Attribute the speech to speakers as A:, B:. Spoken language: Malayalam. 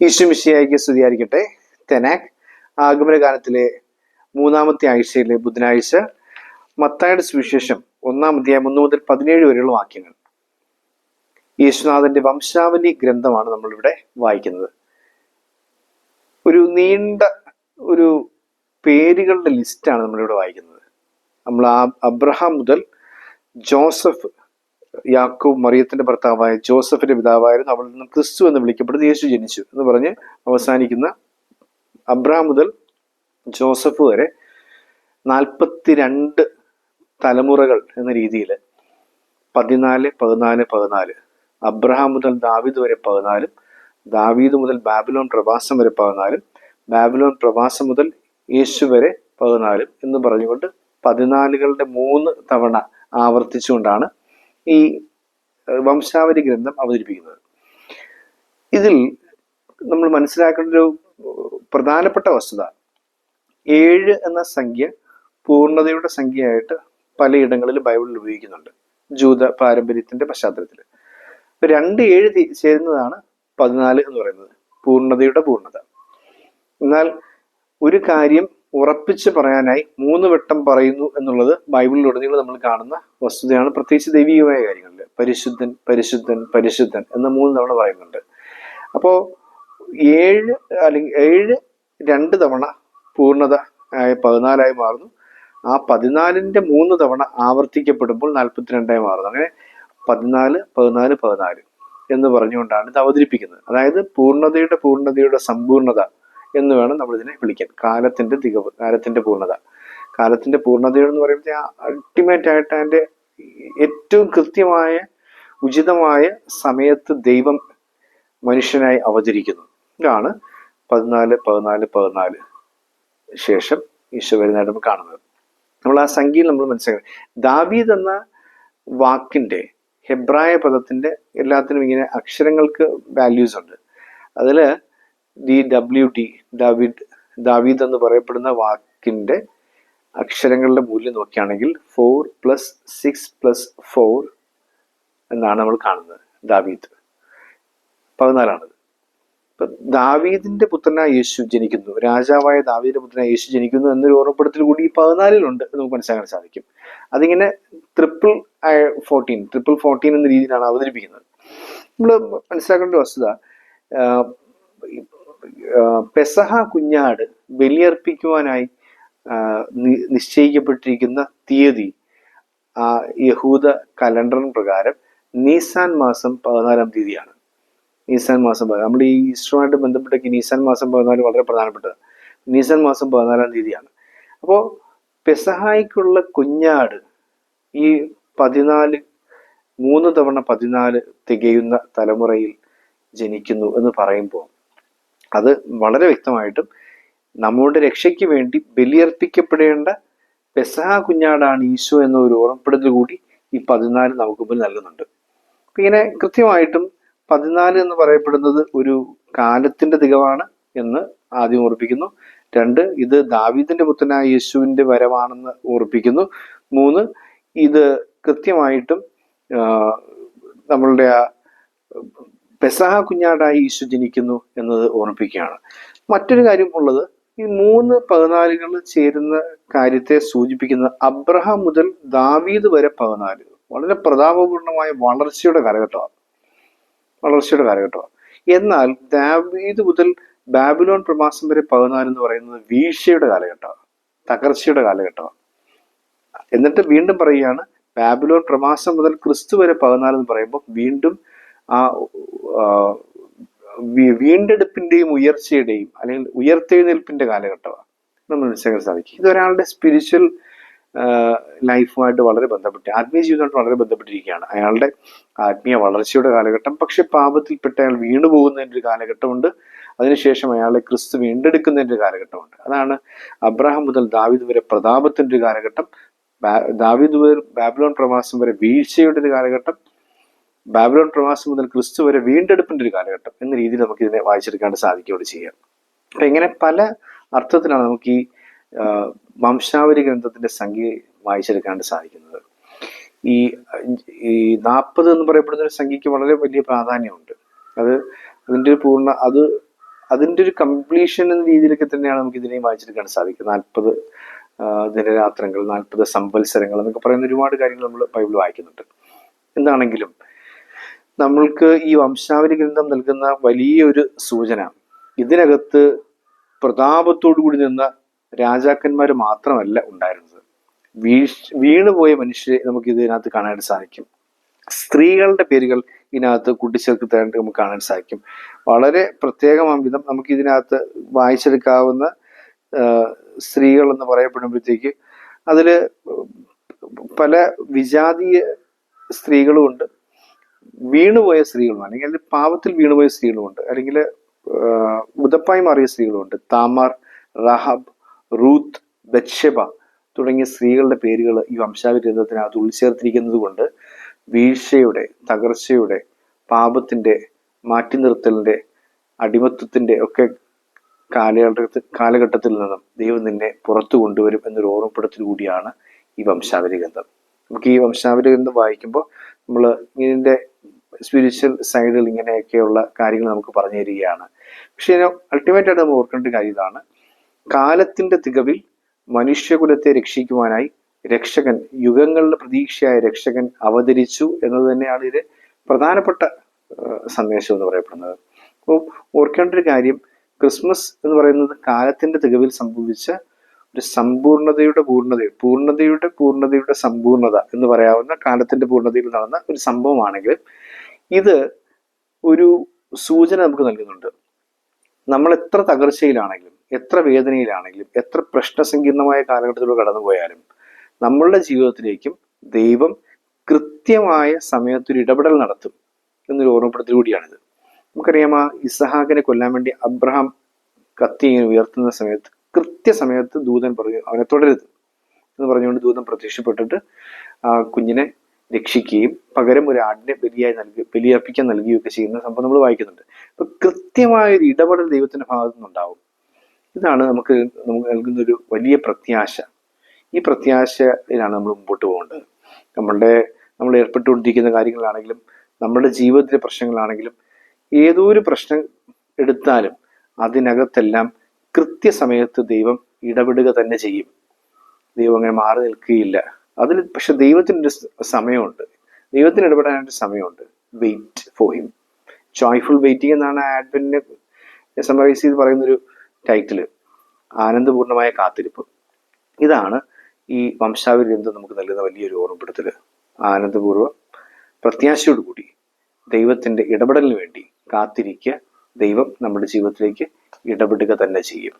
A: ഈശോ മിശിഹായ്ക്ക് സ്തുതിയായിരിക്കട്ടെ. തെനാക് ആഗമനകാലത്തിലെ 3-ാമത്തെ ആഴ്ചയിലെ ബുധനാഴ്ച മത്തായിയുടെ സുവിശേഷം 1-ാം അധ്യായം 1 മുതൽ 17 വരെയുള്ള വാക്യങ്ങൾ. യേശുനാഥന്റെ വംശാവലി ഗ്രന്ഥമാണ് നമ്മളിവിടെ വായിക്കുന്നത്. ഒരു നീണ്ട ഒരു പേരുകളുടെ ലിസ്റ്റാണ് നമ്മളിവിടെ വായിക്കുന്നത്. നമ്മൾ അബ്രഹാം മുതൽ ജോസഫ്, യാക്കോബ് മറിയത്തിന്റെ ഭർത്താവായ ജോസഫിന്റെ പിതാവായിരുന്നു, അവളിൽ നിന്നും ക്രിസ്തു എന്ന് വിളിക്കപ്പെടുന്നത് യേശു ജനിച്ചു എന്ന് പറഞ്ഞ് അവസാനിക്കുന്ന അബ്രഹാം മുതൽ ജോസഫ് വരെ 42 തലമുറകൾ എന്ന രീതിയിൽ 14, 14, 14. അബ്രഹാം മുതൽ ദാവീദ് വരെ 14, ദാവീദ് മുതൽ ബാബിലോൺ പ്രവാസം വരെ 14, ബാബിലോൺ പ്രവാസം മുതൽ യേശു വരെ 14 എന്ന് പറഞ്ഞുകൊണ്ട് 14കളുടെ 3 തവണ ആവർത്തിച്ചുകൊണ്ടാണ് ഈ വംശാവലി ഗ്രന്ഥം അവതരിപ്പിക്കുന്നത്. ഇതിൽ നമ്മൾ മനസ്സിലാക്കേണ്ട ഒരു പ്രധാനപ്പെട്ട വസ്തുത, 7 എന്ന സംഖ്യ പൂർണ്ണതയുടെ സംഖ്യയായിട്ട് പലയിടങ്ങളിൽ ബൈബിളിൽ ഉപയോഗിക്കുന്നുണ്ട് ജൂത പാരമ്പര്യത്തിന്റെ പശ്ചാത്തലത്തിൽ. 2 7 ചേരുന്നതാണ് 14 എന്ന് പറയുന്നത്, പൂർണ്ണതയുടെ പൂർണ്ണത. എന്നാൽ ഒരു കാര്യം ഉറപ്പിച്ച് പറയാനായി 3 വട്ടം പറയുന്നു എന്നുള്ളത് ബൈബിളിലുടനീളം നമ്മൾ കാണുന്ന വസ്തുതയാണ്. പ്രത്യേകിച്ച് ദൈവികമായ കാര്യങ്ങളിൽ പരിശുദ്ധൻ പരിശുദ്ധൻ പരിശുദ്ധൻ എന്ന് 3 തവണ പറയുന്നുണ്ട്. അപ്പോൾ 7 അല്ലെങ്കിൽ 7 2 തവണ പൂർണ്ണത ആയ 14 മാറുന്നു. ആ 14ന്റെ 3 തവണ ആവർത്തിക്കപ്പെടുമ്പോൾ 42 മാറുന്നു. അങ്ങനെ 14 14 14 എന്ന് പറഞ്ഞുകൊണ്ടാണ് ഇത് അവതരിപ്പിക്കുന്നത്. അതായത് പൂർണ്ണതയുടെ സമ്പൂർണത എന്ന് വേണം നമ്മൾ ഇതിനെ വിളിക്കാൻ. കാലത്തിന്റെ തികവ്, കാലത്തിന്റെ പൂർണ്ണത. കാലത്തിന്റെ പൂർണ്ണത എന്ന് പറയുമ്പോൾ അൾട്ടിമേറ്റ് ആയിട്ട് അതിന്റെ ഏറ്റവും കൃത്യമായ ഉചിതമായ സമയത്ത് ദൈവം മനുഷ്യനായി അവതരിക്കുന്നു. ഇതാണ് 14 14 14 ശേഷം ഈശോ വരുന്നതായിട്ട് നമ്മൾ കാണുന്നത്. നമ്മൾ ആ സംഖ്യയിൽ നമ്മൾ മനസ്സിലാക്കണം, ദാവീദ് എന്ന വാക്കിന്റെ ഹെബ്രായ പദത്തിന്റെ എല്ലാത്തിനും ഇങ്ങനെ അക്ഷരങ്ങൾക്ക് വാല്യൂസ് ഉണ്ട്. അതില് DWD ദാവീദ് എന്ന് പറയപ്പെടുന്ന വാക്കിന്റെ അക്ഷരങ്ങളുടെ മൂല്യം നോക്കുകയാണെങ്കിൽ 4 + 6 + 4 എന്നാണ് നമ്മൾ കാണുന്നത്. ദാവീദ് 14. ഇപ്പൊ ദാവീദിന്റെ പുത്രനായ യേശു ജനിക്കുന്നു, രാജാവായ ദാവീദിന്റെ പുത്രനായ യേശു ജനിക്കുന്നു എന്നൊരു ഓർമ്മപ്പെടുത്തൽ കൂടി ഈ 14 നമുക്ക് മനസ്സിലാക്കാൻ സാധിക്കും. അതിങ്ങനെ 14 എന്ന രീതിയിലാണ് അവതരിപ്പിക്കുന്നത്. നമ്മൾ മനസ്സിലാക്കേണ്ട വസ്തുത, പെസഹ കുഞ്ഞാട് ബലിയർപ്പിക്കുവാനായി നിശ്ചയിക്കപ്പെട്ടിരിക്കുന്ന തീയതി ആ യഹൂദ കലണ്ടറിന് പ്രകാരം നീസാൻ മാസം 14-ാം തീയതിയാണ്. നീസാൻ മാസം നമ്മൾ ഈ ഈസ്റ്ററുമായിട്ട് ബന്ധപ്പെട്ട നീസാൻ മാസം 14 വളരെ പ്രധാനപ്പെട്ടതാണ്. നീസാൻ മാസം 14-ാം തീയതിയാണ്. അപ്പോൾ പെസഹായ്ക്കുള്ള കുഞ്ഞാട് ഈ 14 3 തവണ 14 തികയുന്ന തലമുറയിൽ ജനിക്കുന്നു എന്ന് പറയുമ്പോൾ അത് വളരെ വ്യക്തമായിട്ടും നമ്മുടെ രക്ഷയ്ക്ക് വേണ്ടി ബലിയർപ്പിക്കപ്പെടേണ്ട പെസഹ കുഞ്ഞാടാണ് ഈശോ എന്ന ഒരു ഓർമ്മപ്പെടുത്തൽ കൂടി ഈ 14 നമുക്ക് മുമ്പിൽ നൽകുന്നുണ്ട്. അപ്പൊ ഇങ്ങനെ കൃത്യമായിട്ടും 14 എന്ന് പറയപ്പെടുന്നത് ഒരു കാലത്തിന്റെ തികവാണ് എന്ന് ആദ്യം ഓർപ്പിക്കുന്നു. 2, ഇത് ദാവീദിന്റെ പുത്രനായ യേശുവിന്റെ വരവാണെന്ന് ഓർപ്പിക്കുന്നു. 3, ഇത് കൃത്യമായിട്ടും നമ്മളുടെ ആ പെസഹ കുഞ്ഞാടായി ഈശോ ജനിക്കുന്നു എന്നത് ഓർമ്മിപ്പിക്കുകയാണ്. മറ്റൊരു കാര്യം ഉള്ളത്, ഈ 3 14കൾ ചേരുന്ന കാര്യത്തെ സൂചിപ്പിക്കുന്ന അബ്രഹാം മുതൽ ദാവീദ് വരെ 14 വളരെ പ്രതാപപൂർണമായ വളർച്ചയുടെ കാലഘട്ടമാണ്. എന്നാൽ ദാവീദ് മുതൽ ബാബിലോൺ പ്രവാസം വരെ 14 എന്ന് പറയുന്നത് വീഴ്ചയുടെ കാലഘട്ടമാണ്, തകർച്ചയുടെ കാലഘട്ടമാണ്. എന്നിട്ട് വീണ്ടും പറയുകയാണ്, ബാബിലോൺ പ്രവാസം മുതൽ ക്രിസ്തു വരെ 14 എന്ന് പറയുമ്പോൾ വീണ്ടും ആ വീണ്ടെടുപ്പിന്റെയും ഉയർച്ചയുടെയും അല്ലെങ്കിൽ ഉയർത്തെഴുന്നേൽപ്പിന്റെ കാലഘട്ടമാണ് നമ്മൾ മനസ്സിലാക്കാൻ സാധിക്കും. ഇത് ഒരാളുടെ സ്പിരിച്വൽ ലൈഫുമായിട്ട് വളരെ ബന്ധപ്പെട്ട്, ആത്മീയ ജീവിതമായിട്ട് വളരെ ബന്ധപ്പെട്ടിരിക്കുകയാണ്. അയാളുടെ ആത്മീയ വളർച്ചയുടെ കാലഘട്ടം. പക്ഷെ പാപത്തിൽപ്പെട്ട് അയാൾ വീണു പോകുന്നതിൻ്റെ ഒരു കാലഘട്ടമുണ്ട്. അതിനുശേഷം അയാളെ ക്രിസ്തു വീണ്ടെടുക്കുന്നതിൻ്റെ ഒരു കാലഘട്ടമുണ്ട്. അതാണ് അബ്രഹാം മുതൽ ദാവീദ് വരെ പ്രതാപത്തിന്റെ ഒരു കാലഘട്ടം, ദാവീദ് മുതൽ ബാബിലോൺ പ്രവാസം വരെ വീഴ്ചയുടെ ഒരു കാലഘട്ടം, ബാബിലോൺ പ്രവാസം മുതൽ ക്രിസ്തു വരെ വീണ്ടെടുപ്പിന്റെ ഒരു കാലഘട്ടം എന്ന രീതിയിൽ നമുക്ക് ഇതിനെ വായിച്ചെടുക്കാണ്ട് സാധിക്കുകയോട് ചെയ്യാം. അപ്പൊ ഇങ്ങനെ പല അർത്ഥത്തിലാണ് നമുക്ക് ഈ വംശാവലി ഗ്രന്ഥത്തിന്റെ സംഖ്യ വായിച്ചെടുക്കാണ്ട് സാധിക്കുന്നത്. ഈ 40 എന്ന് പറയപ്പെടുന്ന ഒരു സംഖ്യക്ക് വളരെ വലിയ പ്രാധാന്യമുണ്ട്. അതിന്റെ ഒരു അത് അതിൻ്റെ ഒരു കംപ്ലീഷൻ എന്ന രീതിയിലൊക്കെ തന്നെയാണ് നമുക്ക് ഇതിനെയും വായിച്ചെടുക്കാൻ സാധിക്കുക. 40 ദിനരാത്രങ്ങൾ, 40 സംവത്സരങ്ങൾ എന്നൊക്കെ പറയുന്ന ഒരുപാട് കാര്യങ്ങൾ നമ്മൾ ബൈബിൾ വായിക്കുന്നുണ്ട്. എന്താണെങ്കിലും നമ്മൾക്ക് ഈ വംശാവലി ഗ്രന്ഥം നൽകുന്ന വലിയൊരു സൂചന, ഇതിനകത്ത് പ്രതാപത്തോടു കൂടി നിന്ന രാജാക്കന്മാർ മാത്രമല്ല ഉണ്ടായിരുന്നത്. വീണുപോയ മനുഷ്യരെ നമുക്ക് ഇതിനകത്ത് കാണാനായിട്ട് സാധിക്കും. സ്ത്രീകളുടെ പേരുകൾ ഇതിനകത്ത് കൂട്ടിച്ചേർത്തിട്ട് നമുക്ക് കാണാൻ സാധിക്കും. വളരെ പ്രത്യേകമാം വിധം നമുക്ക് ഇതിനകത്ത് വായിച്ചെടുക്കാവുന്ന സ്ത്രീകൾ എന്ന് പറയപ്പെടുമ്പോഴത്തേക്ക് അതില് പല വിജാതീയ സ്ത്രീകളുമുണ്ട്, വീണുപോയ സ്ത്രീകളുമുണ്ട്, അല്ലെങ്കിൽ പാപത്തിൽ വീണുപോയ സ്ത്രീകളുമുണ്ട്, അല്ലെങ്കിൽ ഉദപ്പായി മാറിയ സ്ത്രീകളുമുണ്ട്. താമാർ, റഹാബ്, റൂത്ത്, ബത്ശെബ തുടങ്ങിയ സ്ത്രീകളുടെ പേരുകൾ ഈ വംശാവലി ഗ്രന്ഥത്തിനകത്ത് ഉൾച്ചേർത്തിരിക്കുന്നത് കൊണ്ട് വീഴ്ചയുടെ, തകർച്ചയുടെ, പാപത്തിന്റെ, മാറ്റി നിർത്തലിന്റെ, അടിമത്വത്തിന്റെ ഒക്കെ കാലഘട്ടത്തിൽ നിന്നും ദൈവം നിന്നെ പുറത്തു കൊണ്ടുവരും എന്നൊരു ഓർമ്മപ്പെടുത്തൽ കൂടിയാണ് ഈ വംശാവലി ഗ്രന്ഥം. നമുക്ക് ഈ വംശാവലി ഗ്രന്ഥം വായിക്കുമ്പോൾ നമ്മൾ ഇതിന്റെ സ്പിരിച്വൽ സൈഡിൽ ഇങ്ങനെയൊക്കെയുള്ള കാര്യങ്ങൾ നമുക്ക് പറഞ്ഞു തരികയാണ്. പക്ഷെ അൾട്ടിമേറ്റ് ആയിട്ട് നമ്മൾ ഓർക്കേണ്ട കാര്യം ഇതാണ്: കാലത്തിന്റെ തികവിൽ മനുഷ്യകുലത്തെ രക്ഷിക്കുവാനായി രക്ഷകൻ, യുഗങ്ങളുടെ പ്രതീക്ഷയായ രക്ഷകൻ അവതരിച്ചു എന്നത് തന്നെയാണ് ഇതിലെ പ്രധാനപ്പെട്ട സന്ദേശം എന്ന് പറയപ്പെടുന്നത്. അപ്പോൾ ഓർക്കേണ്ട ഒരു കാര്യം, ക്രിസ്മസ് എന്ന് പറയുന്നത് കാലത്തിന്റെ തികവിൽ സംഭവിച്ച ഒരു സമ്പൂർണതയുടെ പൂർണ്ണതയുടെ സമ്പൂർണത എന്ന് പറയാവുന്ന കാലത്തിന്റെ പൂർണ്ണതയിൽ നടന്ന ഒരു സംഭവമാണെങ്കിൽ ഇത് ഒരു സൂചന നമുക്ക് നൽകുന്നുണ്ട്. നമ്മൾ എത്ര തകർച്ചയിലാണെങ്കിലും, എത്ര വേദനയിലാണെങ്കിലും, എത്ര പ്രശ്നസങ്കീർണമായ കാലഘട്ടത്തിലൂടെ കടന്നുപോയാലും നമ്മളുടെ ജീവിതത്തിലേക്കും ദൈവം കൃത്യമായ സമയത്തൊരു ഇടപെടൽ നടത്തും എന്നൊരു ഓർമ്മപ്പെടുത്തൽ കൂടിയാണിത്. നമുക്കറിയാം, ആ ഇസഹാക്കിനെ കൊല്ലാൻ വേണ്ടി അബ്രഹാം കത്തി ഇങ്ങനെ ഉയർത്തുന്ന സമയത്ത് കൃത്യസമയത്ത് ദൂതൻ പറഞ്ഞു അവനെ തുടരുത് എന്ന് പറഞ്ഞുകൊണ്ട് ദൂതൻ പ്രത്യക്ഷപ്പെട്ടിട്ട് ആ കുഞ്ഞിനെ രക്ഷിക്കുകയും പകരം ഒരു ആടിനെ ബലിയർപ്പിക്കാൻ നൽകുകയൊക്കെ ചെയ്യുന്ന സംഭവം നമ്മൾ വായിക്കുന്നുണ്ട്. അപ്പൊ കൃത്യമായൊരു ഇടപെടൽ ദൈവത്തിന്റെ ഭാഗത്തു നിന്നുണ്ടാവും. ഇതാണ് നമുക്ക് നൽകുന്ന ഒരു വലിയ പ്രത്യാശ. ഈ പ്രത്യാശയിലാണ് നമ്മൾ മുമ്പോട്ട് പോകേണ്ടത്. നമ്മൾ ഏർപ്പെട്ടുകൊണ്ടിരിക്കുന്ന കാര്യങ്ങളാണെങ്കിലും, നമ്മുടെ ജീവിതത്തിലെ പ്രശ്നങ്ങളാണെങ്കിലും, ഏതോ ഒരു പ്രശ്നം എടുത്താലും അതിനകത്തെല്ലാം കൃത്യസമയത്ത് ദൈവം ഇടപെടുക തന്നെ ചെയ്യും. ദൈവം അങ്ങനെ മാറി നിൽക്കുകയില്ല. അതിൽ പക്ഷെ ദൈവത്തിനൊരു സമയമുണ്ട്, ദൈവത്തിന് ഇടപെടാനായിട്ട് സമയമുണ്ട്. Wait for him, joyful waiting എന്നാണ് ആഡ്വെന്റിനെ സമറൈസ് ചെയ്ത് പറയുന്നൊരു ടൈറ്റില്, ആനന്ദപൂർണമായ കാത്തിരിപ്പ്. ഇതാണ് ഈ വംശാവലി ഗ്രന്ഥം നമുക്ക് നൽകുന്ന വലിയൊരു ഓർമ്മപ്പെടുത്തല്. ആനന്ദപൂർവ്വം പ്രത്യാശയോടുകൂടി ദൈവത്തിന്റെ ഇടപെടലിന് വേണ്ടി കാത്തിരിക്കുക. ദൈവം നമ്മുടെ ജീവിതത്തിലേക്ക് ഇടപെടുക തന്നെ ചെയ്യും.